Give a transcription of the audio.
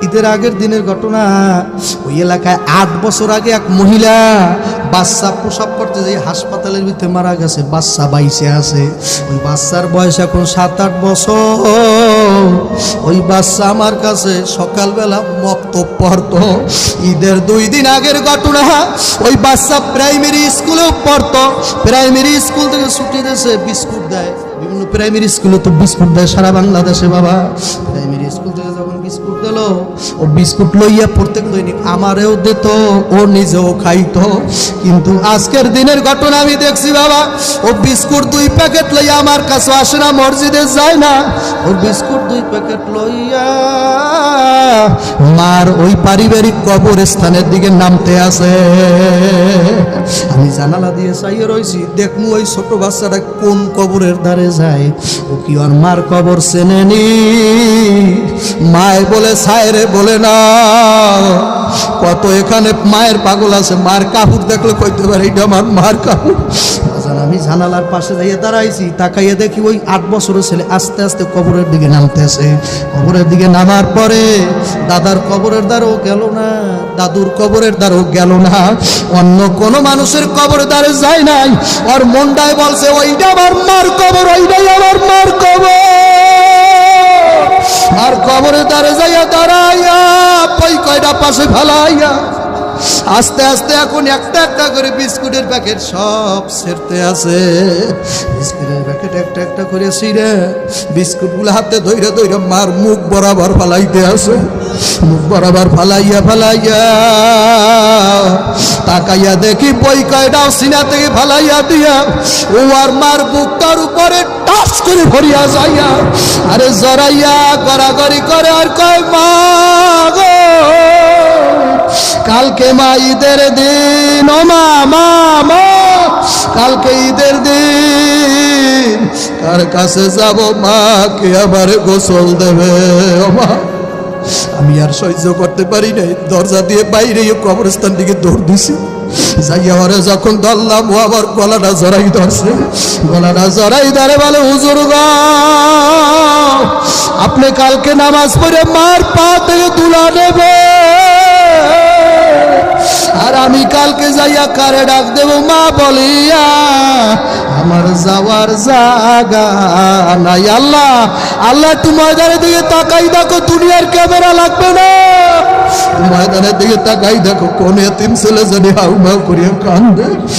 ঈদের আগের দিনের ঘটনা। ওই এলাকায় 8 বছর আগে এক মহিলা বাচ্চা প্রসব করতে যাই হাসপাতালের ভিতরে মারা গেছে। বাচ্চা বাইসে আছে। ওই বাচ্চার বয়স এখন 7-8 বছর। ওই বাচ্চা আমার কাছে সকালবেলা মক্তব পড়তো। ঈদের 2 দিন আগের ঘটনা। ওই বাচ্চা প্রাইমারি স্কুলেও পড়তো। প্রাইমারি স্কুল থেকে ছুটি দিয়েছে, বিস্কুট দেয়। বিভিন্ন প্রাইমারি স্কুলে তো বিস্কুট দেয় সারা বাংলাদেশে। বাবা, প্রাইমারি স্কুল থেকে যখন বিস্কুট দিল, ও বিস্কুট লইয়া প্রত্যেক দৈনিক আমারেও দিত, ও নিজেও খাইতো। কিন্তু আজকের দিনের ঘটনা আমি দেখছি বাবা, ও বিস্কুট 2 প্যাকেট লইয়া আমার কাছে আসে না, মসজিদে যায় না। ও বিস্কুট 2 প্যাকেট লইয়া মার ওই পারিবারিক কবরস্থানের দিকে নামতে আছে। আমি জানালা দিয়ে চাইয়ে রয়েছি, দেখমু ওই ছোট বাচ্চাটা কোন কবরের ধারে যায়। ও কি আর মার কবর চেনেনি? মায় বলে সায়রে বলে না। কত এখানে মায়ের পাগল আছে, মার কাপড় দেখলে কইতে পারে এটা আমার মার কাপড়। আমি জানালার পাশে যাইয়ে দাঁড়াইছি, তাকাইয়ে দেখি ওই 8 বছরের ছেলে আস্তে আস্তে কবরের দিকে নামতেছে। কবরের দিকে নামার পরে দাদার কবরের দ্বারও গেল না, দাদুর কবরের দ্বারও গেল না, অন্য কোন মানুষের কবরের দ্বারে যায় নাই। ওর মনটাই বলছে ওইটা আমার মার কবর, ওইটাই আমার মার কবর। আর কবরের দ্বারে যাইয়া দাঁড়াইয়া পই কয়টা পাশে ফেলাইয়া আস্তে আস্তে এখন একটা একটা করে বিস্কুটের প্যাকেট সব ছেড়তে আছে। বিস্কুটের প্যাকেট একটা একটা করে ছিঁড়ে বিস্কুটগুলো হাতে ধইরা ধইরা মার মুখ বরাবর ফালাইতে আছে। মুখ বরাবর ফালাইয়া ফালাইয়া তাকাইয়া দেখি বই কয়টাও সিনা থেকে ফালাইয়া দিয়া ও আর মার বুকটার উপরে টাচ করে ভরিয়া যাইয়া আরে জড়াইয়া গড়াগড়ি করে আর কয় মা গো, কালকে মা ঈদের দিন, ও মা মা মা, কালকে ঈদের দিন কার কাছে যাব মা, কে আবার গোসল দেবে? ও মা, আমি আর সহ্য করতে পারি নাই, দরজা দিয়ে বাইরে কবরস্থান দিকে দৌড় দিছি। যাইয়া ওরে যখন ধরলাম, ও আবার গলাটা জড়াই ধরছে। গলাটা জড়াই ধরে বলে হুজুর গো, আপনি কালকে নামাজ পড়ে মার পা থেকে তুলা নেবে, আর আমি কালকে যাইয়া কারে ডাক দেব মা বলিয়া? আমার যাওয়ার জায়গা নাই। আল্লাহ আল্লাহ, একটু ময়দানের দিকে তাকাই দেখো, দুনিয়ার ক্যামেরা লাগবে না। ময়দানের দিকে তাকাই দেখো, কোন এতিম ছেলে জানি হাউ মাউ করিয়া কান্দে।